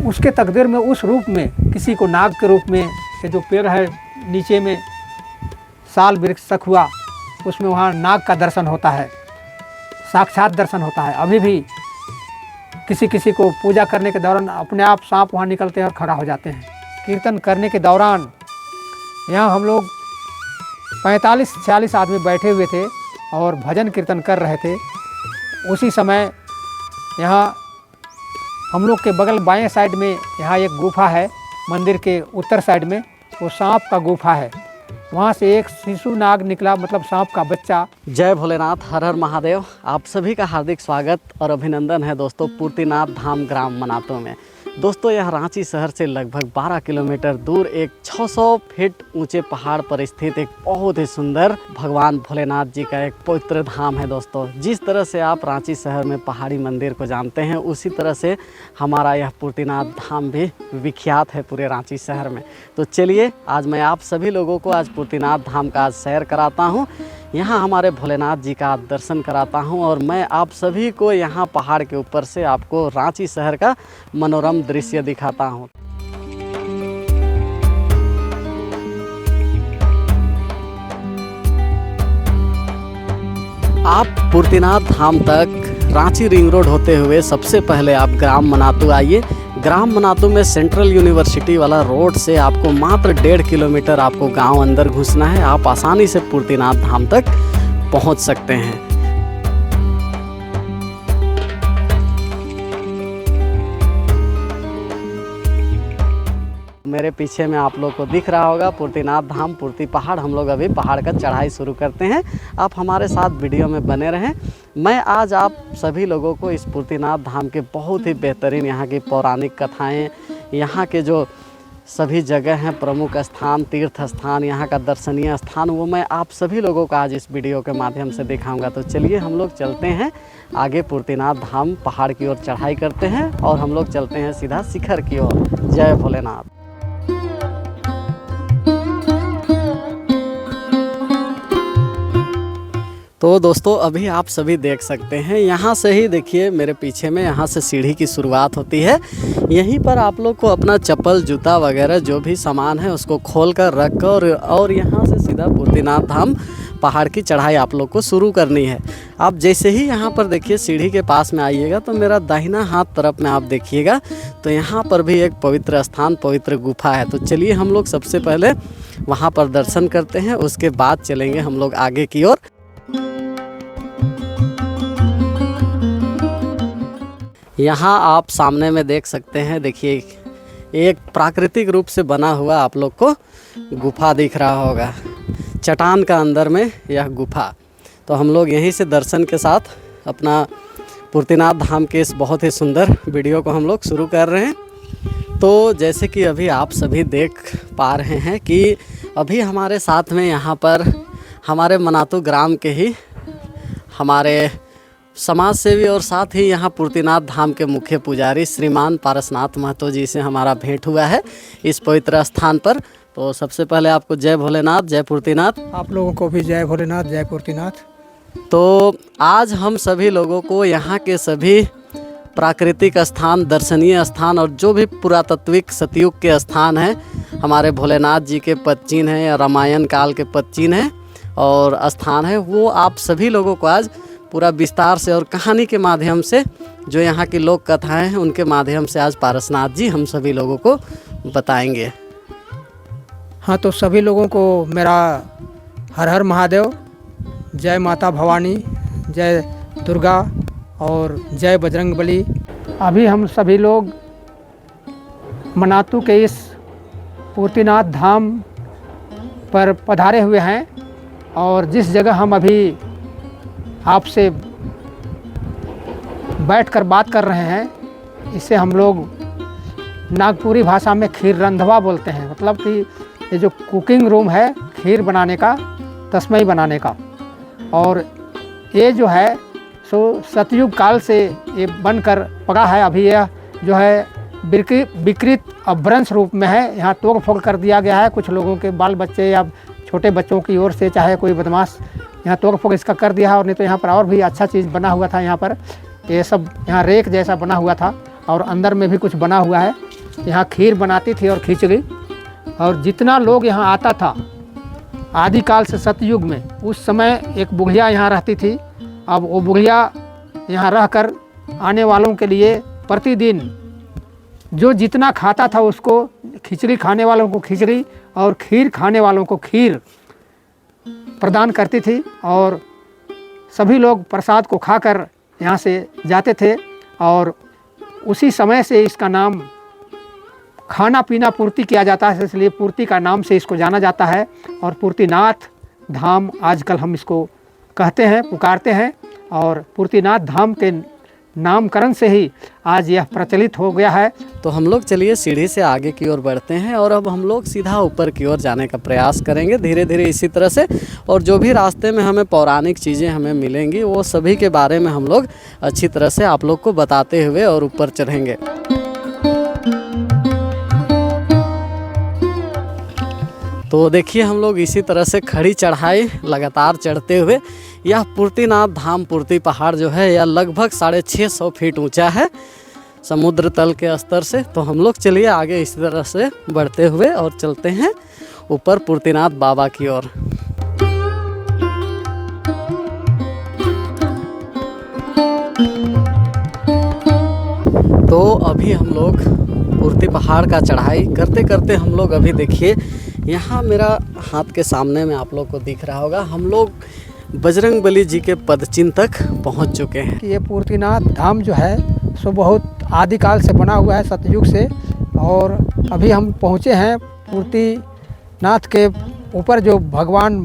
उसके तकदीर में उस रूप में किसी को नाग के रूप में, ये जो पेड़ है नीचे में साल वृक्ष सखुआ, उसमें वहाँ नाग का दर्शन होता है, साक्षात दर्शन होता है। अभी भी किसी किसी को पूजा करने के दौरान अपने आप सांप वहाँ निकलते हैं और खड़ा हो जाते हैं। कीर्तन करने के दौरान यहाँ हम लोग 45-46 आदमी बैठे हुए थे और भजन कीर्तन कर रहे थे। उसी समय यहाँ हम लोग के बगल बाएं साइड में यहाँ एक गुफा है, मंदिर के उत्तर साइड में वो सांप का गुफा है। वहाँ से एक शिशु नाग निकला, मतलब सांप का बच्चा। जय भोलेनाथ, हर हर महादेव। आप सभी का हार्दिक स्वागत और अभिनंदन है दोस्तों पूर्तिनाथ धाम ग्राम मनातू में। दोस्तों यह रांची शहर से लगभग 12 किलोमीटर दूर एक 600 फीट ऊंचे पहाड़ पर स्थित एक बहुत ही सुंदर भगवान भोलेनाथ जी का एक पवित्र धाम है। दोस्तों जिस तरह से आप रांची शहर में पहाड़ी मंदिर को जानते हैं, उसी तरह से हमारा यह पूर्तिनाथ धाम भी विख्यात है पूरे रांची शहर में। तो चलिए आज मैं आप सभी लोगों को आज पूर्तिनाथ धाम का आज सैर कराता हूँ, यहाँ हमारे भोलेनाथ जी का दर्शन कराता हूँ और मैं आप सभी को यहाँ पहाड़ के ऊपर से आपको रांची शहर का मनोरम दृश्य दिखाता हूँ। आप पूर्तिनाथ धाम तक रांची रिंग रोड होते हुए सबसे पहले आप ग्राम मनातू आइए। ग्राम मनातू में सेंट्रल यूनिवर्सिटी वाला रोड से आपको मात्र 1.5 किलोमीटर आपको गांव अंदर घुसना है। आप आसानी से पूर्तिनाथ धाम तक पहुंच सकते हैं। मेरे पीछे में आप लोग को दिख रहा होगा पूर्तिनाथ धाम, पूर्ति पहाड़। हम लोग अभी पहाड़ का चढ़ाई शुरू करते हैं। आप हमारे साथ वीडियो में बने रहें। मैं आज आप सभी लोगों को इस पूर्तिनाथ धाम के बहुत ही बेहतरीन यहाँ की पौराणिक कथाएं, यहाँ के जो सभी जगह हैं, प्रमुख स्थान, तीर्थ स्थान, यहाँ का दर्शनीय स्थान, वो मैं आप सभी लोगों को आज इस वीडियो के माध्यम से दिखाऊंगा। तो चलिए हम लोग चलते हैं आगे, पूर्तिनाथ धाम पहाड़ की ओर चढ़ाई करते हैं और हम लोग चलते हैं सीधा शिखर की ओर। जय भोलेनाथ। तो दोस्तों अभी आप सभी देख सकते हैं, यहाँ से ही देखिए मेरे पीछे में, यहाँ से सीढ़ी की शुरुआत होती है। यहीं पर आप लोग को अपना चप्पल, जूता वगैरह जो भी सामान है उसको खोल कर रख कर और यहाँ से सीधा पूर्तिनाथ धाम पहाड़ की चढ़ाई आप लोग को शुरू करनी है। आप जैसे ही यहाँ पर देखिए सीढ़ी के पास में आइएगा तो मेरा दाहिना हाथ तरफ में आप देखिएगा तो यहाँ पर भी एक पवित्र स्थान, पवित्र गुफा है। तो चलिए हम लोग सबसे पहले वहाँ पर दर्शन करते हैं, उसके बाद चलेंगे हम लोग आगे की ओर। यहाँ आप सामने में देख सकते हैं, देखिए एक प्राकृतिक रूप से बना हुआ आप लोग को गुफा दिख रहा होगा, चट्टान का अंदर में यह गुफा। तो हम लोग यहीं से दर्शन के साथ अपना पूर्तिनाथ धाम के इस बहुत ही सुंदर वीडियो को हम लोग शुरू कर रहे हैं। तो जैसे कि अभी आप सभी देख पा रहे हैं कि अभी हमारे साथ में यहाँ पर हमारे मनातू ग्राम के ही हमारे समाज सेवी और साथ ही यहाँ पूर्तिनाथ धाम के मुख्य पुजारी श्रीमान पारसनाथ महतो जी से हमारा भेंट हुआ है इस पवित्र स्थान पर। तो सबसे पहले आपको जय भोलेनाथ, जय पूर्तिनाथ। आप लोगों को भी जय भोलेनाथ, जय पूर्तिनाथ। तो आज हम सभी लोगों को यहाँ के सभी प्राकृतिक स्थान, दर्शनीय स्थान और जो भी पुरातात्विक सतयुग के स्थान हैं, हमारे भोलेनाथ जी के पदचिन्ह हैं या रामायण काल के पदचिन्ह हैं और स्थान है, वो आप सभी लोगों को आज पूरा विस्तार से और कहानी के माध्यम से, जो यहाँ की लोक कथाएं हैं उनके माध्यम से आज पारसनाथ जी हम सभी लोगों को बताएंगे। हाँ, तो सभी लोगों को मेरा हर हर महादेव, जय माता भवानी, जय दुर्गा और जय बजरंगबली। अभी हम सभी लोग मनातू के इस पूर्तिनाथ धाम पर पधारे हुए हैं और जिस जगह हम अभी आपसे बैठकर बात कर रहे हैं, इसे हम लोग नागपुरी भाषा में खीर रंधवा बोलते हैं। मतलब कि ये जो कुकिंग रूम है खीर बनाने का, तस्मई बनाने का, और ये जो है सो सतयुग काल से ये बनकर पड़ा है। अभी यह जो है विकृत अभ्रंश रूप में है। यहाँ तोड़ फोड़ कर दिया गया है कुछ लोगों के बाल बच्चे या छोटे बच्चों की ओर से, चाहे कोई बदमाश यहाँ तोड़ फोड़ इसका कर दिया है। और नहीं तो यहाँ पर और भी अच्छा चीज़ बना हुआ था। यहाँ पर ये सब यहाँ रेक जैसा बना हुआ था और अंदर में भी कुछ बना हुआ है। यहाँ खीर बनाती थी और खिचड़ी, और जितना लोग यहाँ आता था आदिकाल से सतयुग में, उस समय एक बुढ़िया यहाँ रहती थी। अब वो बुढ़िया यहाँ रहकर आने वालों के लिए प्रतिदिन जो जितना खाता था उसको, खिचड़ी खाने वालों को खिचड़ी और खीर खाने वालों को खीर प्रदान करती थी, और सभी लोग प्रसाद को खाकर यहाँ से जाते थे। और उसी समय से इसका नाम खाना पीना पूर्ति किया जाता है, इसलिए पूर्ति का नाम से इसको जाना जाता है। और पूर्तिनाथ धाम आजकल हम इसको कहते हैं, पुकारते हैं, और पूर्तिनाथ धाम के नामकरण से ही आज यह प्रचलित हो गया है। तो हम लोग चलिए सीढ़ी से आगे की ओर बढ़ते हैं और अब हम लोग सीधा ऊपर की ओर जाने का प्रयास करेंगे धीरे धीरे इसी तरह से। और जो भी रास्ते में हमें पौराणिक चीज़ें हमें मिलेंगी वो सभी के बारे में हम लोग अच्छी तरह से आप लोग को बताते हुए और ऊपर चढ़ेंगे। तो देखिए हम लोग इसी तरह से खड़ी चढ़ाई लगातार चढ़ते हुए, यह पूर्तिनाथ धाम पूर्ति पहाड़ जो है यह लगभग 650 फीट ऊंचा है समुद्र तल के स्तर से। तो हम लोग चलिए आगे इसी तरह से बढ़ते हुए और चलते हैं ऊपर पूर्तिनाथ बाबा की ओर। तो अभी हम लोग पूर्ति पहाड़ का चढ़ाई करते करते हम लोग अभी देखिए यहाँ मेरा हाथ के सामने में आप लोग को दिख रहा होगा, हम लोग बजरंगबली जी के पदचिन्ह तक पहुँच चुके हैं। ये पूर्तिनाथ धाम जो है सो बहुत आदिकाल से बना हुआ है, सतयुग से। और अभी हम पहुँचे हैं पूर्तिनाथ के ऊपर, जो भगवान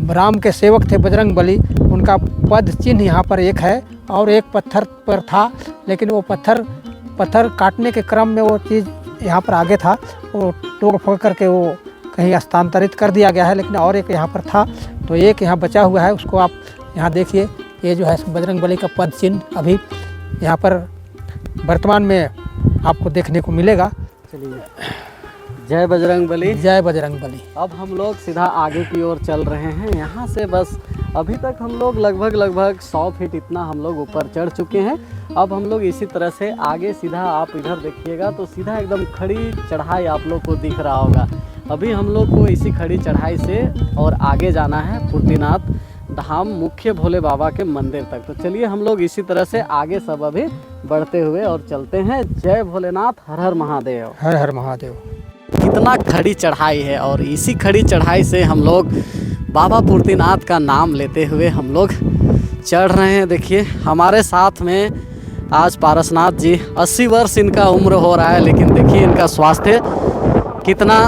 राम के सेवक थे बजरंगबली, उनका पद चिन्ह यहाँ पर एक है और एक पत्थर पर था, लेकिन वो पत्थर काटने के क्रम में वो चीज़ यहाँ पर आगे था, वो तोड़ फोड़ करके वो कहीं हस्तांतरित कर दिया गया है, लेकिन और एक यहाँ पर था। तो एक यहाँ बचा हुआ है, उसको आप यहाँ देखिए, ये जो है बजरंगबली का पद चिन्ह अभी यहाँ पर वर्तमान में आपको देखने को मिलेगा। चलिए, जय बजरंगबली, जय बजरंगबली। अब हम लोग सीधा आगे की ओर चल रहे हैं। यहाँ से बस अभी तक हम लोग लगभग 100 फीट इतना हम लोग ऊपर चढ़ चुके हैं। अब हम लोग इसी तरह से आगे सीधा, आप इधर देखिएगा तो सीधा एकदम खड़ी चढ़ाई आप लोग को दिख रहा होगा। अभी हम लोग को इसी खड़ी चढ़ाई से और आगे जाना है पूर्तिनाथ धाम मुख्य भोले बाबा के मंदिर तक। तो चलिए हम लोग इसी तरह से आगे सब अभी बढ़ते हुए और चलते हैं। जय भोलेनाथ, हर हर महादेव। हर हर महादेव। कितना खड़ी चढ़ाई है और इसी खड़ी चढ़ाई से हम लोग बाबा पूर्तिनाथ का नाम लेते हुए हम लोग चढ़ रहे हैं। देखिए हमारे साथ में आज पारसनाथ जी, 80 वर्ष इनका उम्र हो रहा है, लेकिन देखिए इनका स्वास्थ्य कितना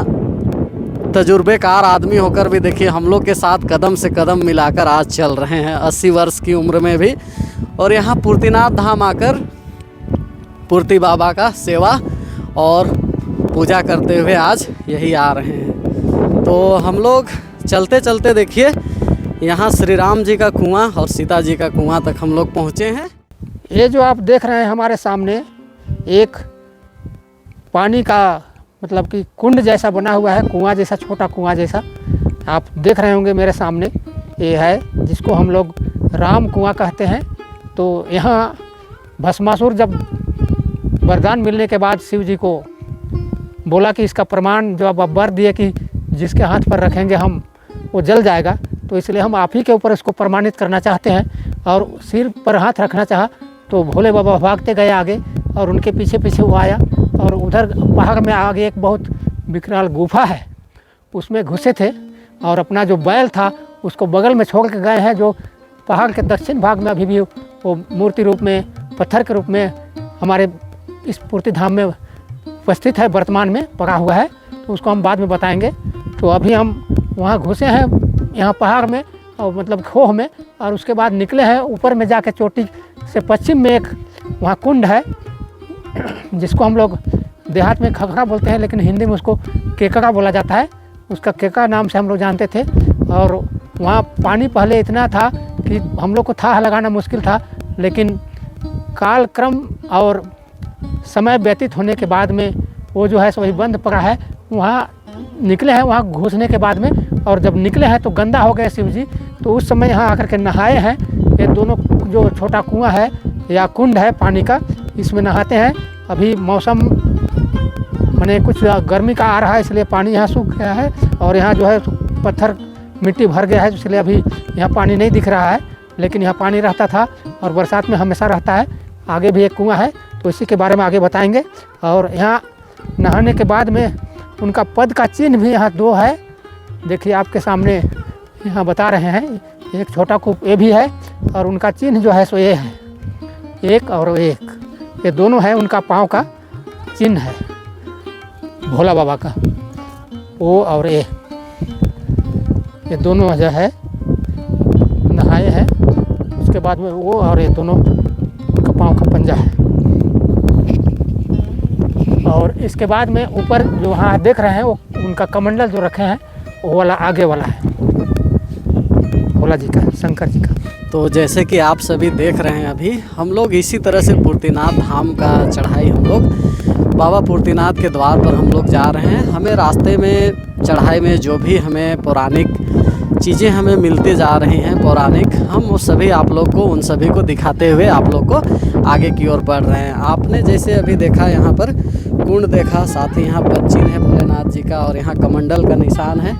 तजुर्बेकार आदमी होकर भी देखिए हम लोग के साथ कदम से कदम मिलाकर आज चल रहे हैं 80 वर्ष की उम्र में भी। और यहाँ पूर्तिनाथ धाम आकर पूर्ति बाबा का सेवा और पूजा करते हुए आज यही आ रहे हैं। तो हम लोग चलते चलते देखिए यहाँ श्री राम जी का कुआं और सीता जी का कुआं तक हम लोग पहुँचे हैं। ये जो आप देख रहे हैं हमारे सामने, एक पानी का मतलब कि कुंड जैसा बना हुआ है, कुआं जैसा, छोटा कुआं जैसा आप देख रहे होंगे मेरे सामने। ये है जिसको हम लोग राम कुआं कहते हैं। तो यहाँ भस्मासुर जब वरदान मिलने के बाद शिव जी को बोला कि इसका प्रमाण जो अब वर दिए कि जिसके हाथ पर रखेंगे हम वो जल जाएगा, तो इसलिए हम आप ही के ऊपर इसको प्रमाणित करना चाहते हैं। और सिर पर हाथ रखना चाहा तो भोले बाबा भागते गए आगे और उनके पीछे पीछे वो आया, और उधर पहाड़ में आगे एक बहुत विकराल गुफा है, उसमें घुसे थे और अपना जो बैल था उसको बगल में छोड़ के गए हैं, जो पहाड़ के दक्षिण भाग में अभी भी वो मूर्ति रूप में, पत्थर के रूप में हमारे इस पूर्ति धाम में उपस्थित है, वर्तमान में पड़ा हुआ है। तो उसको हम बाद में बताएंगे। तो अभी हम वहाँ घुसे हैं यहाँ पहाड़ में, और मतलब खोह में, और उसके बाद निकले हैं ऊपर में जाके चोटी से पश्चिम में एक वहाँ कुंड है, जिसको हम लोग देहात में खखरा बोलते हैं, लेकिन हिंदी में उसको केकड़ा बोला जाता है। उसका केकड़ा नाम से हम लोग जानते थे। और वहाँ पानी पहले इतना था कि हम लोग को था लगाना मुश्किल था, लेकिन काल क्रम और समय व्यतीत होने के बाद में वो जो है वही बंद पड़ा है। वहाँ निकले हैं वहाँ घुसने के बाद में, और जब निकले हैं तो गंदा हो गए शिव जी, तो उस समय यहाँ आकर के नहाए हैं। ये दोनों जो छोटा कुआं है या कुंड है पानी का, इसमें नहाते हैं। अभी मौसम मैंने कुछ गर्मी का आ रहा है इसलिए पानी यहाँ सूख गया है, और यहाँ जो है पत्थर मिट्टी भर गया है, इसलिए अभी यहाँ पानी नहीं दिख रहा है। लेकिन यहाँ पानी रहता था और बरसात में हमेशा रहता है। आगे भी एक कुआं है, तो इसी के बारे में आगे बताएंगे। और यहाँ नहाने के बाद में उनका पद का चिन्ह भी यहाँ 2 है, देखिए आपके सामने यहाँ बता रहे हैं। एक छोटा कूप ये भी है, और उनका चिन्ह जो है सो ये है, 1 और 1, ये दोनों है उनका पाँव का चिन्ह है भोला बाबा का, O और A, ये दोनों जो है नहाए हैं। उसके बाद में वो और ये दोनों उनका पाँव का पंजा है। और इसके बाद में ऊपर जो वहाँ देख रहे हैं वो उनका कमंडल जो रखे हैं, वो वाला आगे वाला है भोला जी का, शंकर जी का। तो जैसे कि आप सभी देख रहे हैं, अभी हम लोग इसी तरह से पूर्तिनाथ धाम का चढ़ाई हम लोग बाबा पूर्तिनाथ के द्वार पर हम लोग जा रहे हैं। हमें रास्ते में चढ़ाई में जो भी हमें पौराणिक चीज़ें हमें मिलते जा रही हैं पौराणिक, हम उस सभी आप लोग को उन सभी को दिखाते हुए आप लोग को आगे की ओर बढ़ रहे हैं। आपने जैसे अभी देखा यहाँ पर कुंड देखा, साथ ही यहाँ पर चिन्ह है भोलेनाथ जी का और यहाँ कमंडल का निशान है।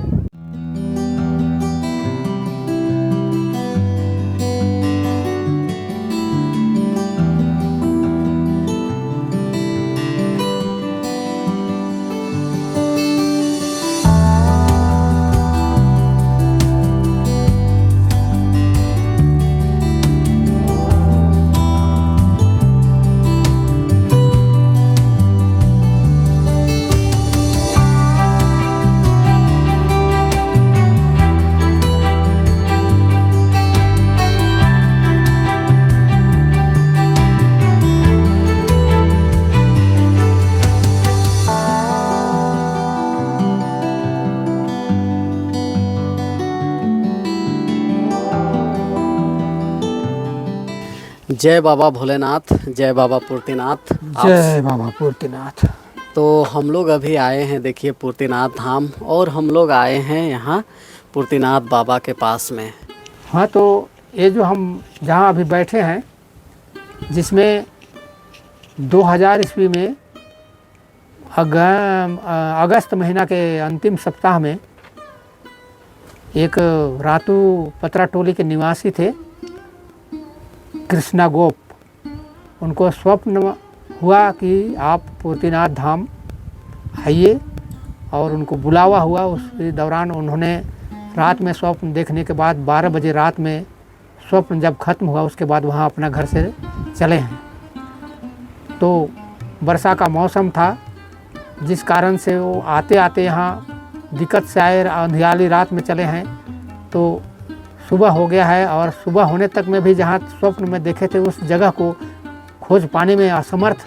जय बाबा भोलेनाथ, जय बाबा पूर्तिनाथ। जय बाबा पूर्तिनाथ। तो हम लोग अभी आए हैं देखिए पूर्तिनाथ धाम, और हम लोग आए हैं यहाँ पूर्तिनाथ बाबा के पास में। हाँ, तो ये जो हम जहाँ अभी बैठे हैं, जिसमें 2000 ईस्वी में अगस्त महीना के अंतिम सप्ताह में एक रातू पतरा टोली के निवासी थे कृष्णा गोप, उनको स्वप्न हुआ कि आप पूर्तिनाथ धाम आइए, और उनको बुलावा हुआ। उस दौरान उन्होंने रात में स्वप्न देखने के बाद 12 बजे रात में स्वप्न जब खत्म हुआ, उसके बाद वहाँ अपना घर से चले हैं। तो वर्षा का मौसम था, जिस कारण से वो आते आते यहाँ दिक्कत से आए, अंधियाली रात में चले हैं। तो सुबह हो गया है, और सुबह होने तक में भी जहाँ स्वप्न में देखे थे उस जगह को खोज पाने में असमर्थ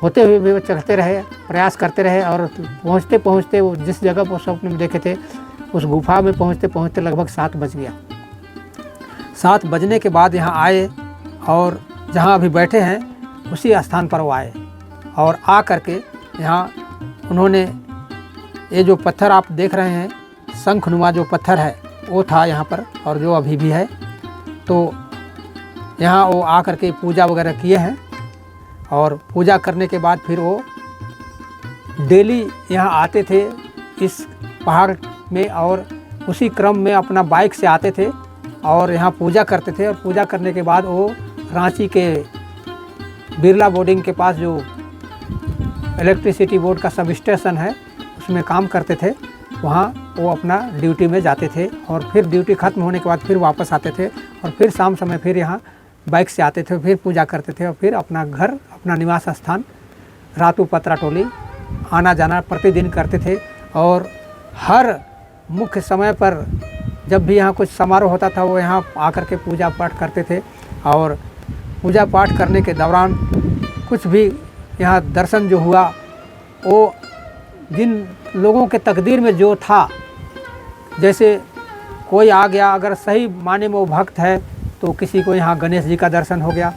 होते हुए भी वो चढ़ते रहे, प्रयास करते रहे, और पहुँचते पहुँचते वो जिस जगह पर स्वप्न में देखे थे उस गुफा में पहुँचते पहुँचते लगभग 7 बज गया। 7 बजने के बाद यहाँ आए, और जहाँ अभी बैठे हैं उसी स्थान पर वो आए, और आ करके यहाँ उन्होंने ये जो पत्थर आप देख रहे हैं, शंखनुमा जो पत्थर है वो था यहाँ पर, और जो अभी भी है। तो यहाँ वो आ करके पूजा वगैरह किए हैं, और पूजा करने के बाद फिर वो डेली यहाँ आते थे इस पहाड़ में, और उसी क्रम में अपना बाइक से आते थे और यहाँ पूजा करते थे। और पूजा करने के बाद वो रांची के बिरला बोर्डिंग के पास जो इलेक्ट्रिसिटी बोर्ड का सब स्टेशन है उसमें काम करते थे, वहाँ वो अपना ड्यूटी में जाते थे, और फिर ड्यूटी ख़त्म होने के बाद फिर वापस आते थे, और फिर शाम समय फिर यहाँ बाइक से आते थे, फिर पूजा करते थे, और फिर अपना घर, अपना निवास स्थान रातू पतरा टोली आना जाना प्रतिदिन करते थे। और हर मुख्य समय पर जब भी यहाँ कुछ समारोह होता था वो यहाँ आकर के पूजा पाठ करते थे, और पूजा पाठ करने के दौरान कुछ भी यहाँ दर्शन जो हुआ, वो जिन लोगों के तकदीर में जो था, जैसे कोई आ गया, अगर सही माने में वो भक्त है तो किसी को यहाँ गणेश जी का दर्शन हो गया,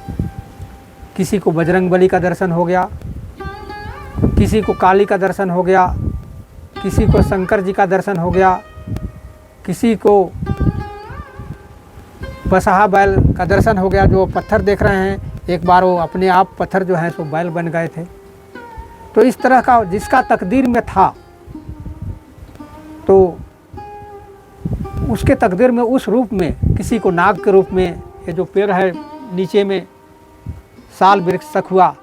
किसी को बजरंगबली का दर्शन हो गया, किसी को काली का दर्शन हो गया, किसी को शंकर जी का दर्शन हो गया, किसी को बसहा बैल का दर्शन हो गया। जो पत्थर देख रहे हैं, एक बार वो अपने आप पत्थर जो है सो बैल बन गए थे। तो इस तरह का जिसका तकदीर में था, तो उसके तकदीर में उस रूप में, किसी को नाग के रूप में, ये जो पेड़ है नीचे में साल वृक्ष सखुआ,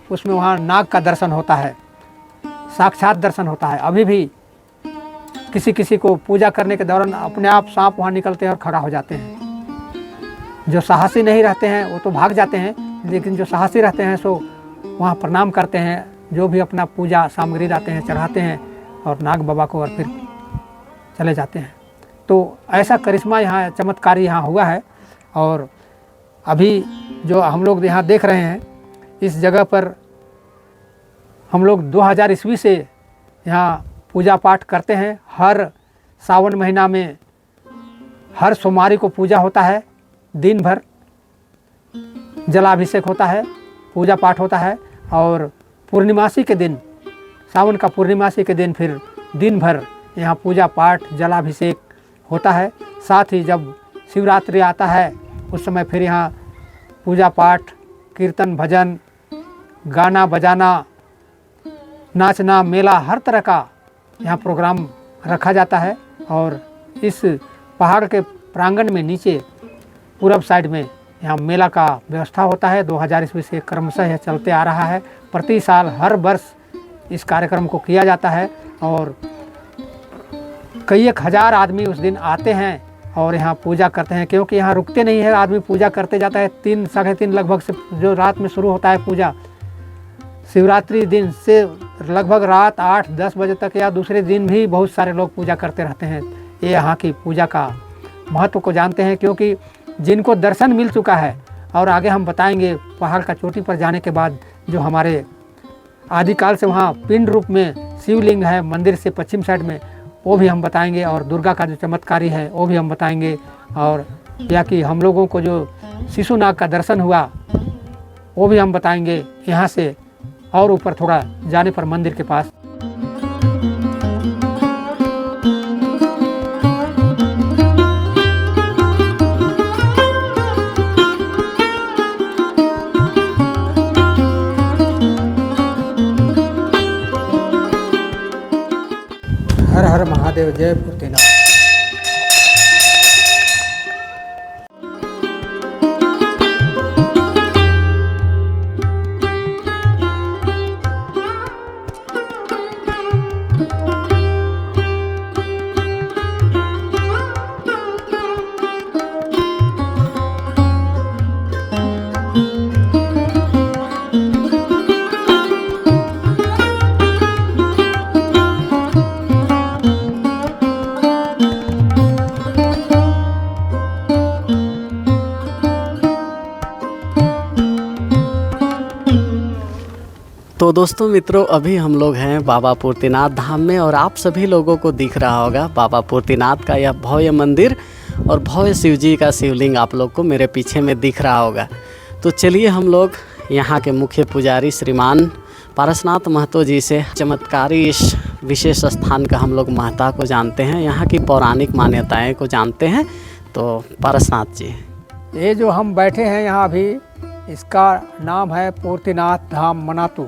उसमें वहाँ नाग का दर्शन होता है, साक्षात दर्शन होता है। अभी भी किसी किसी को पूजा करने के दौरान अपने आप सांप वहाँ निकलते हैं और खड़ा हो जाते हैं। जो साहसी नहीं रहते हैं वो तो भाग जाते हैं, लेकिन जो साहसी रहते हैं सो वहाँ प्रणाम करते हैं, जो भी अपना पूजा सामग्री लाते हैं चढ़ाते हैं और नाग बाबा को, और फिर चले जाते हैं। तो ऐसा करिश्मा यहाँ, चमत्कारी यहाँ हुआ है। और अभी जो हम लोग यहाँ देख रहे हैं, इस जगह पर हम लोग 2000 ईस्वी से यहाँ पूजा पाठ करते हैं। हर सावन महीना में हर सोमवारी को पूजा होता है, दिन भर जलाभिषेक होता है, पूजा पाठ होता है। और पूर्णिमासी के दिन, सावन का पूर्णिमासी के दिन फिर दिन भर यहाँ पूजा पाठ जलाभिषेक होता है। साथ ही जब शिवरात्रि आता है उस समय फिर यहाँ पूजा पाठ, कीर्तन, भजन, गाना बजाना, नाचना, मेला, हर तरह का यहाँ प्रोग्राम रखा जाता है। और इस पहाड़ के प्रांगण में नीचे पूरब साइड में यहाँ मेला का व्यवस्था होता है। 2000 ईस्वी से क्रमशः यह चलते आ रहा है। प्रति साल हर वर्ष इस कार्यक्रम को किया जाता है और कई एक हज़ार आदमी उस दिन आते हैं और यहाँ पूजा करते हैं, क्योंकि यहाँ रुकते नहीं है, आदमी पूजा करते जाता है। 3 साढ़े 3 लगभग से जो रात में शुरू होता है पूजा, शिवरात्रि दिन से लगभग रात 8-10 बजे तक, या दूसरे दिन भी बहुत सारे लोग पूजा करते रहते हैं। ये यहाँ की पूजा का महत्व को जानते हैं, क्योंकि जिनको दर्शन मिल चुका है, और आगे हम बताएंगे पहाड़ का चोटी पर जाने के बाद जो हमारे आदिकाल से वहाँ पिंड रूप में शिवलिंग है मंदिर से पश्चिम साइड में, वो भी हम बताएंगे। और दुर्गा का जो चमत्कारी है वो भी हम बताएंगे। और या कि हम लोगों को जो शिशु नाग का दर्शन हुआ वो भी हम बताएंगे यहाँ से, और ऊपर थोड़ा जाने पर मंदिर के पास। हर हर महादेव, जय पूर्तिनाथ। तो दोस्तों मित्रों, अभी हम लोग हैं बाबा पूर्तिनाथ धाम में और आप सभी लोगों को दिख रहा होगा बाबा पूर्तिनाथ का यह भव्य मंदिर और भव्य शिव जी का शिवलिंग आप लोग को मेरे पीछे में दिख रहा होगा। तो चलिए हम लोग यहाँ के मुख्य पुजारी श्रीमान पारसनाथ महतो जी से चमत्कारी इस विशेष स्थान का हम लोग महत्ता को जानते हैं, यहाँ की पौराणिक मान्यताएँ को जानते हैं। तो पारसनाथ जी, ये जो हम बैठे हैं यहाँ अभी, इसका नाम है पूर्तिनाथ धाम मनातू।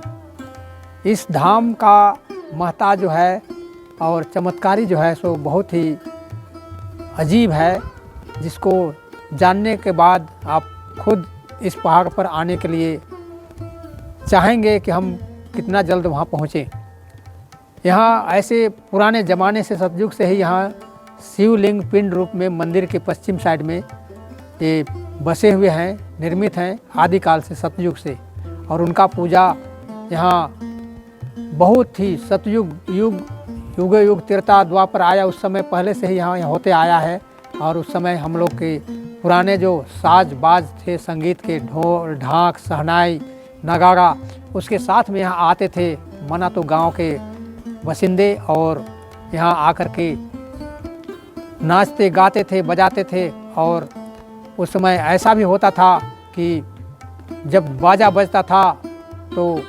इस धाम का महत्ता जो है और चमत्कारी जो है सो बहुत ही अजीब है, जिसको जानने के बाद आप खुद इस पहाड़ पर आने के लिए चाहेंगे कि हम कितना जल्द वहाँ पहुँचें। यहाँ ऐसे पुराने ज़माने से, सतयुग से ही यहाँ शिवलिंग पिंड रूप में मंदिर के पश्चिम साइड में ये बसे हुए हैं, निर्मित हैं आदिकाल से, सतयुग से। और उनका पूजा यहाँ बहुत ही सतयुग युग त्रेता द्वापर आया, उस समय पहले से ही यहाँ होते आया है। और उस समय हम लोग के पुराने जो साज बाज थे, संगीत के ढोल ढाक सहनाई नगाड़ा, उसके साथ में यहाँ आते थे मनातू गांव के बसिंदे, और यहाँ आकर के नाचते गाते थे, बजाते थे। और उस समय ऐसा भी होता था कि जब बाजा बजता था तो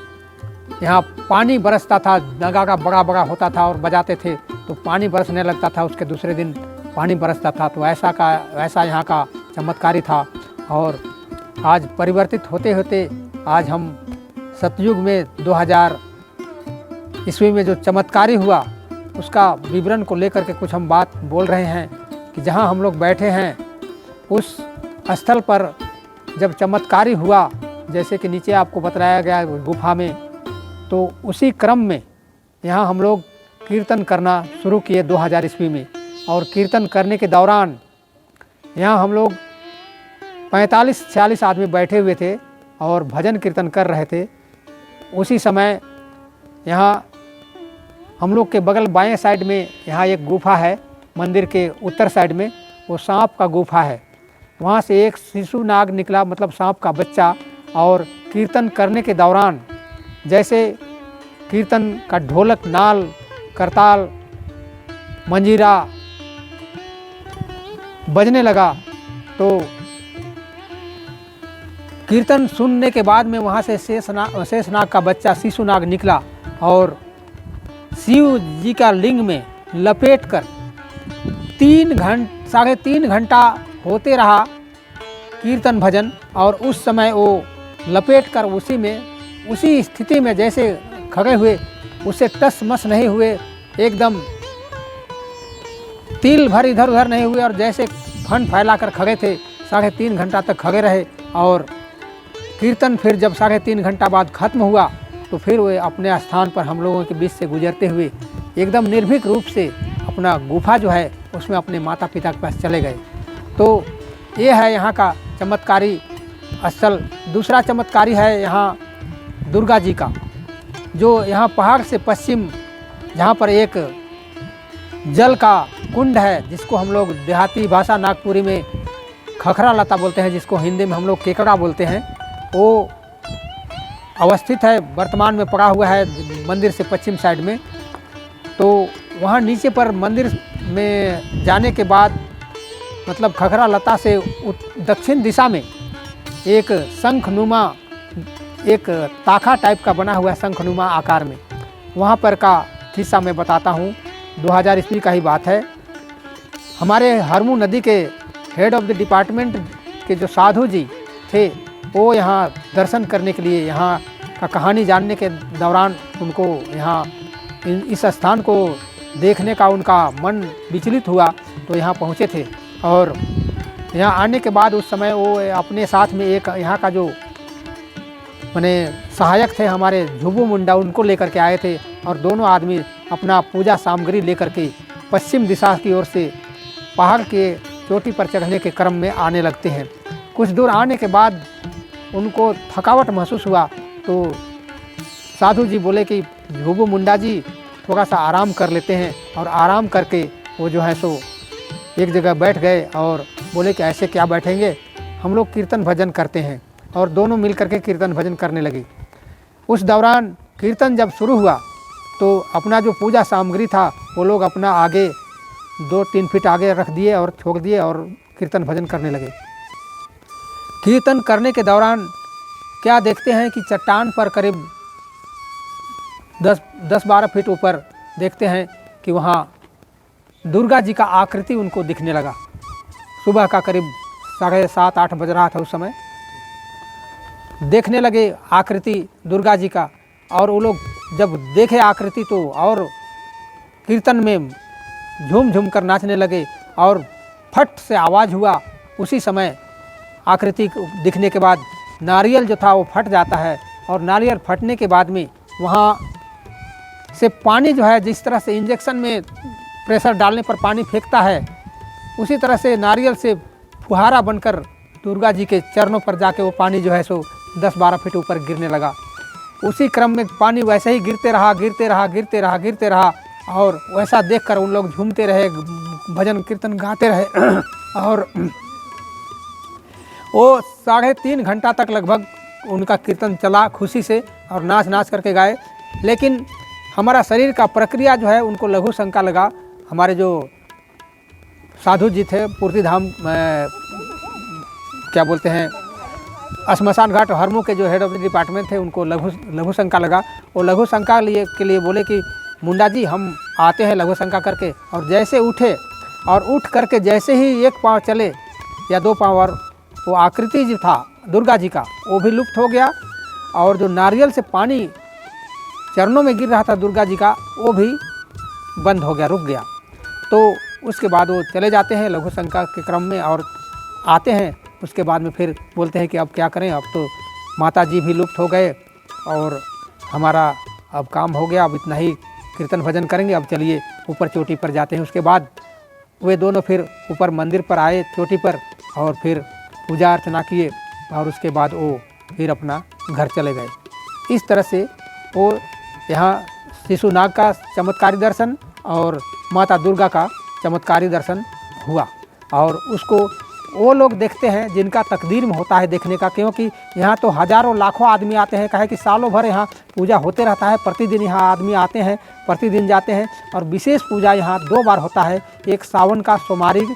यहाँ पानी बरसता था, नगाड़ा बड़ा बड़ा होता था और बजाते थे तो पानी बरसने लगता था, उसके दूसरे दिन पानी बरसता था। तो ऐसा यहाँ का चमत्कारी था। और आज परिवर्तित होते होते आज हम सतयुग में ईस्वी में जो चमत्कारी हुआ उसका विवरण को लेकर के कुछ हम बात बोल रहे हैं कि जहाँ हम लोग बैठे हैं उस स्थल पर जब चमत्कारी हुआ, जैसे कि नीचे आपको बताया गया गुफा में, तो उसी क्रम में यहाँ हम लोग कीर्तन करना शुरू किए 2000 ईस्वी में। और कीर्तन करने के दौरान यहाँ हम लोग 45-46 आदमी बैठे हुए थे और भजन कीर्तन कर रहे थे। उसी समय यहाँ हम लोग के बगल बाएं साइड में यहाँ एक गुफा है, मंदिर के उत्तर साइड में, वो सांप का गुफा है। वहाँ से एक शिशु नाग निकला, मतलब सांप का बच्चा, और कीर्तन करने के दौरान जैसे कीर्तन का ढोलक, नाल, करताल, मंजीरा बजने लगा, तो कीर्तन सुनने के बाद में वहाँ से शेषनाग का बच्चा शिशुनाग निकला और शिव जी का लिंग में लपेट कर 3.5 घंटा होते रहा कीर्तन भजन। और उस समय वो लपेट कर उसी स्थिति में जैसे खड़े हुए, उससे टस मस नहीं हुए, एकदम तिल भर इधर उधर नहीं हुए, और जैसे फन फैला कर खड़े थे। 3.5 घंटा तक खड़े रहे और कीर्तन फिर जब 3.5 घंटा बाद खत्म हुआ तो फिर वे अपने स्थान पर हम लोगों के बीच से गुजरते हुए एकदम निर्भीक रूप से अपना गुफा जो है उसमें अपने माता पिता के पास चले गए। तो ये है यहाँ का चमत्कारी स्थल। दूसरा चमत्कारी है यहाँ दुर्गा जी का, जो यहाँ पहाड़ से पश्चिम जहाँ पर एक जल का कुंड है, जिसको हम लोग देहाती भाषा नागपुरी में खखरा लता बोलते हैं, जिसको हिंदी में हम लोग केकड़ा बोलते हैं, वो अवस्थित है, वर्तमान में पड़ा हुआ है मंदिर से पश्चिम साइड में। तो वहाँ नीचे पर मंदिर में जाने के बाद, मतलब खखरा लता से दक्षिण दिशा में एक शंखनुमा, एक ताखा टाइप का बना हुआ है शंखनुमा आकार में, वहाँ पर का किस्सा मैं बताता हूँ। 2000 ईस्वी का ही बात है। हमारे हरमू नदी के हेड ऑफ द डिपार्टमेंट के जो साधु जी थे, वो यहाँ दर्शन करने के लिए, यहाँ का कहानी जानने के दौरान उनको यहाँ इस स्थान को देखने का उनका मन विचलित हुआ, तो यहाँ पहुँचे थे। और यहाँ आने के बाद उस समय वो अपने साथ में एक यहाँ का जो माने सहायक थे हमारे झुबू मुंडा, उनको लेकर के आए थे। और दोनों आदमी अपना पूजा सामग्री लेकर के पश्चिम दिशा की ओर से पहाड़ के चोटी पर चढ़ने के क्रम में आने लगते हैं। कुछ दूर आने के बाद उनको थकावट महसूस हुआ, तो साधु जी बोले कि झुबू मुंडा जी थोड़ा सा आराम कर लेते हैं। और आराम करके वो जो है सो एक जगह बैठ गए और बोले कि ऐसे क्या बैठेंगे, हम लोग कीर्तन भजन करते हैं। और दोनों मिल करके कीर्तन भजन करने लगे। उस दौरान कीर्तन जब शुरू हुआ तो अपना जो पूजा सामग्री था वो लोग अपना आगे 2-3 फीट आगे रख दिए और छोड़ दिए और कीर्तन भजन करने लगे। कीर्तन करने के दौरान क्या देखते हैं कि चट्टान पर करीब 10-12 फीट ऊपर देखते हैं कि वहाँ दुर्गा जी का आकृति उनको दिखने लगा। सुबह का करीब 7:30-8 बज रहा था उस समय। देखने लगे आकृति दुर्गा जी का, और वो लोग जब देखे आकृति तो और कीर्तन में झूम झूम कर नाचने लगे। और फट से आवाज़ हुआ। उसी समय आकृति दिखने के बाद नारियल जो था वो फट जाता है, और नारियल फटने के बाद में वहाँ से पानी जो है, जिस तरह से इंजेक्शन में प्रेशर डालने पर पानी फेंकता है, उसी तरह से नारियल से फुहारा बनकर दुर्गा जी के चरणों पर जाके वो पानी जो है सो 10-12 फीट ऊपर गिरने लगा। उसी क्रम में पानी वैसे ही गिरते रहा। और वैसा देखकर उन लोग झूमते रहे, भजन कीर्तन गाते रहे। और वो 3.5 घंटा तक लगभग उनका कीर्तन चला खुशी से, और नाच करके गाए। लेकिन हमारा शरीर का प्रक्रिया जो है उनको लघु शंका लगा। हमारे जो साधु जी थे, पूर्ति धाम क्या बोलते हैं, श्मशान घाट हरमू के जो हेड ऑफ द डिपार्टमेंट थे, उनको लघु शंका लगा। वो लघु शंका के लिए बोले कि मुंडा जी हम आते हैं लघु शंका करके। और जैसे उठे, और उठ करके जैसे ही 1 पाँव चले या 2 पाँव, और वो आकृति जो था दुर्गा जी का वो भी लुप्त हो गया। और जो नारियल से पानी चरणों में गिर रहा था दुर्गा जी का, वो भी बंद हो गया, रुक गया। तो उसके बाद वो चले जाते हैं लघु शंका के क्रम में और आते हैं। उसके बाद में फिर बोलते हैं कि अब क्या करें, अब तो माता जी भी लुप्त हो गए और हमारा अब काम हो गया, अब इतना ही कीर्तन भजन करेंगे, अब चलिए ऊपर चोटी पर जाते हैं। उसके बाद वे दोनों फिर ऊपर मंदिर पर आए चोटी पर और फिर पूजा अर्चना किए और उसके बाद वो फिर अपना घर चले गए। इस तरह से वो यहाँ शिशुनाग का चमत्कारी दर्शन और माता दुर्गा का चमत्कारी दर्शन हुआ। और उसको वो लोग देखते हैं जिनका तकदीर में होता है देखने का, क्योंकि यहाँ तो हज़ारों लाखों आदमी आते हैं। कहे कि सालों भर यहाँ पूजा होते रहता है, प्रतिदिन यहाँ आदमी आते हैं, प्रतिदिन जाते हैं। और विशेष पूजा यहाँ 2 बार होता है, एक सावन का सोमवारी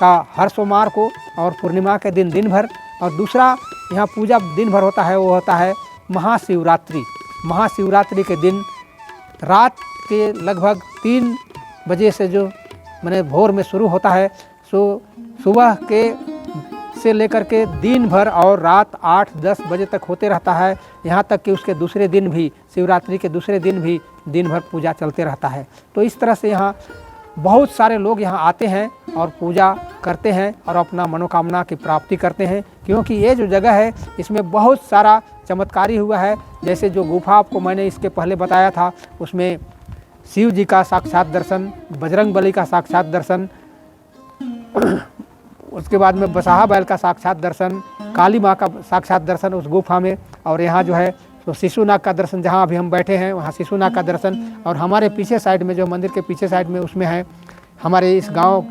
का हर सोमवार को और पूर्णिमा के दिन दिन भर, और दूसरा यहाँ पूजा दिन भर होता है, वो होता है महाशिवरात्रि। महाशिवरात्रि के दिन रात के लगभग 3 बजे से जो मैंने भोर में शुरू होता है, सो सुबह के से लेकर के दिन भर और रात 8-10 बजे तक होते रहता है। यहाँ तक कि उसके दूसरे दिन भी, शिवरात्रि के दूसरे दिन भी दिन भर पूजा चलते रहता है। तो इस तरह से यहाँ बहुत सारे लोग यहाँ आते हैं और पूजा करते हैं और अपना मनोकामना की प्राप्ति करते हैं, क्योंकि ये जो जगह है इसमें बहुत सारा चमत्कारी हुआ है। जैसे जो गुफा आपको मैंने इसके पहले बताया था, उसमें शिव जी का साक्षात दर्शन, बजरंग बली का साक्षात दर्शन, उसके बाद में बसाहा बैल का साक्षात दर्शन, काली माँ का साक्षात दर्शन उस गुफा में, और यहाँ जो है तो शिशुनाग का दर्शन, जहाँ अभी हम बैठे हैं वहाँ शिशुनाग का दर्शन। और हमारे पीछे साइड में जो मंदिर के पीछे साइड में उसमें है हमारे इस गांव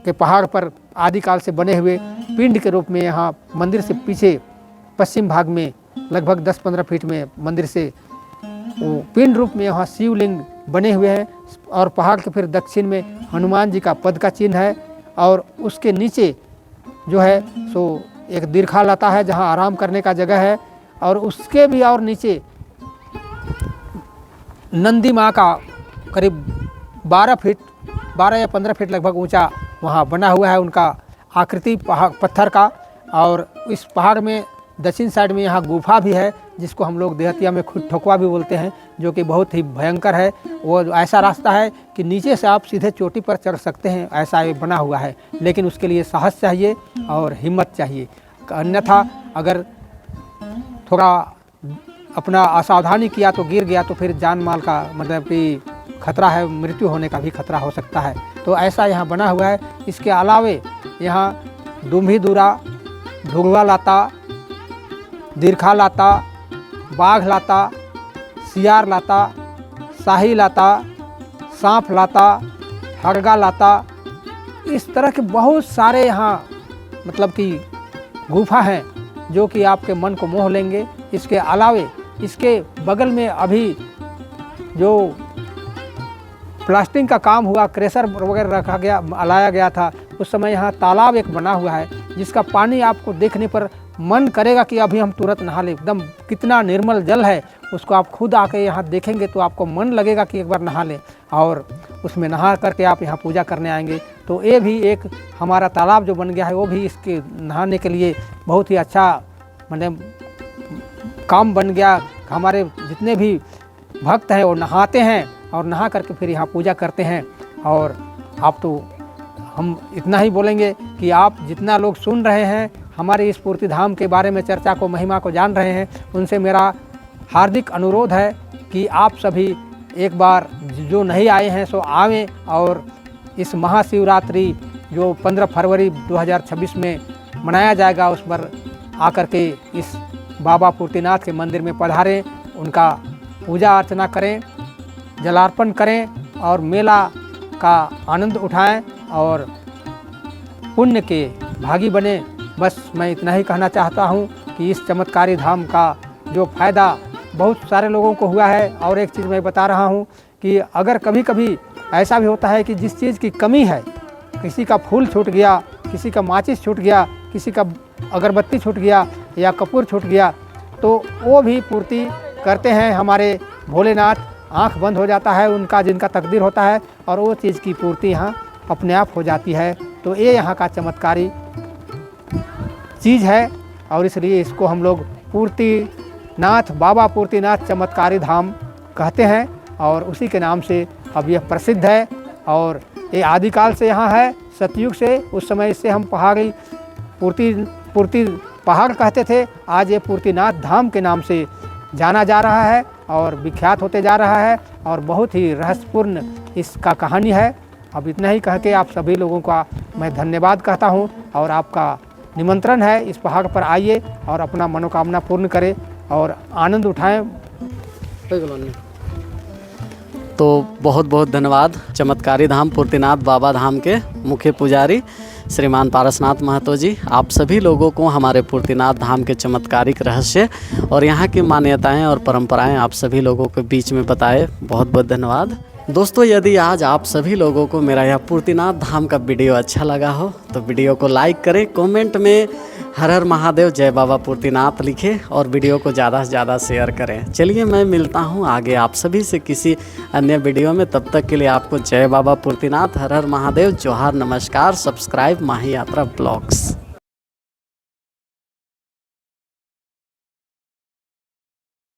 के पहाड़ पर आदिकाल से बने हुए पिंड के रूप में, यहाँ मंदिर से पीछे पश्चिम भाग में लगभग 10-15 फीट में मंदिर से वो पिंड रूप में यहाँ शिवलिंग बने हुए हैं। और पहाड़ के फिर दक्षिण में हनुमान जी का पद का चिन्ह है, और उसके नीचे जो है सो एक दीर्घा लता है जहाँ आराम करने का जगह है, और उसके भी और नीचे नंदी माँ का करीब 12 या 15 फीट लगभग ऊंचा वहाँ बना हुआ है उनका आकृति पत्थर का। और इस पहाड़ में दक्षिण साइड में यहाँ गुफा भी है, जिसको हम लोग देहतिया में खुद ठोकवा भी बोलते हैं, जो कि बहुत ही भयंकर है। वो ऐसा रास्ता है कि नीचे से आप सीधे चोटी पर चढ़ सकते हैं, ऐसा ये बना हुआ है। लेकिन उसके लिए साहस चाहिए और हिम्मत चाहिए, अन्यथा अगर थोड़ा अपना असावधानी किया तो गिर गया तो फिर जान माल का मतलब कि खतरा है, मृत्यु होने का भी खतरा हो सकता है। तो ऐसा यहाँ बना हुआ है। इसके अलावे यहाँ दुम्भी दूरा, ढुगवा लाता, दीर्घा लाता, बाघ लाता, सियार लाता, शाही लाता, सांप लाता, हड़गा लाता, इस तरह के बहुत सारे यहाँ मतलब कि गुफा हैं जो कि आपके मन को मोह लेंगे। इसके अलावे इसके बगल में अभी जो प्लास्टिक का काम हुआ, क्रेशर वगैरह रखा गया, लाया गया था, उस समय यहाँ तालाब एक बना हुआ है जिसका पानी आपको देखने पर मन करेगा कि अभी हम तुरंत नहा लें। एकदम कितना निर्मल जल है, उसको आप खुद आके यहाँ देखेंगे तो आपको मन लगेगा कि एक बार नहा लें, और उसमें नहा करके आप यहाँ पूजा करने आएंगे। तो ये भी एक हमारा तालाब जो बन गया है, वो भी इसके नहाने के लिए बहुत ही अच्छा मतलब काम बन गया। हमारे जितने भी भक्त हैं वो नहाते हैं और नहा करके फिर यहाँ पूजा करते हैं। और आप तो हम इतना ही बोलेंगे कि आप जितना लोग सुन रहे हैं हमारे इस पूर्ति धाम के बारे में चर्चा को, महिमा को जान रहे हैं, उनसे मेरा हार्दिक अनुरोध है कि आप सभी एक बार जो नहीं आए हैं सो आवें और इस महाशिवरात्रि जो 15 फरवरी 2026 में मनाया जाएगा उस पर आकर के इस बाबा पूर्तिनाथ के मंदिर में पधारें, उनका पूजा अर्चना करें, जलार्पण करें और मेला का आनंद उठाएं और पुण्य के भागी बने। बस मैं इतना ही कहना चाहता हूँ कि इस चमत्कारी धाम का जो फ़ायदा बहुत सारे लोगों को हुआ है। और एक चीज़ मैं बता रहा हूँ कि अगर कभी कभी ऐसा भी होता है कि जिस चीज़ की कमी है, किसी का फूल छूट गया, किसी का माचिस छूट गया, किसी का अगरबत्ती छूट गया या कपूर छूट गया, तो वो भी पूर्ति करते हैं हमारे भोलेनाथ। आँख बंद हो जाता है उनका, जिनका तकदीर होता है, और वो चीज़ की पूर्ति यहाँ अपने आप हो जाती है। तो ये यहाँ का चमत्कारी चीज़ है, और इसलिए इसको हम लोग पूर्तिनाथ, बाबा पूर्तिनाथ चमत्कारी धाम कहते हैं और उसी के नाम से अब यह प्रसिद्ध है। और ये आदिकाल से यहाँ है, सतयुग से। उस समय से हम पहाड़ी पूर्ति पहाड़ कहते थे, आज ये पूर्तिनाथ धाम के नाम से जाना जा रहा है और विख्यात होते जा रहा है और बहुत ही रहस्यपूर्ण इसका कहानी है। अब इतना ही कह के आप सभी लोगों का मैं धन्यवाद कहता हूँ और आपका निमंत्रण है, इस पहाड़ पर आइए और अपना मनोकामना पूर्ण करें और आनंद उठाएं। तो बहुत बहुत धन्यवाद चमत्कारी धाम पूर्तिनाथ बाबा धाम के मुख्य पुजारी श्रीमान पारसनाथ महतो जी। आप सभी लोगों को हमारे पूर्तिनाथ धाम के चमत्कारिक रहस्य और यहाँ की मान्यताएं और परंपराएं आप सभी लोगों के बीच में बताए, बहुत बहुत धन्यवाद। दोस्तों, यदि आज आप सभी लोगों को मेरा यह पूर्तिनाथ धाम का वीडियो अच्छा लगा हो तो वीडियो को लाइक करें, कमेंट में हर हर महादेव जय बाबा पूर्तिनाथ लिखें और वीडियो को ज़्यादा से ज़्यादा शेयर करें। चलिए, मैं मिलता हूँ आगे आप सभी से किसी अन्य वीडियो में। तब तक के लिए आपको जय बाबा पूर्तिनाथ, हर हर महादेव, जोहार, नमस्कार। सब्सक्राइब माही यात्रा ब्लॉग्स।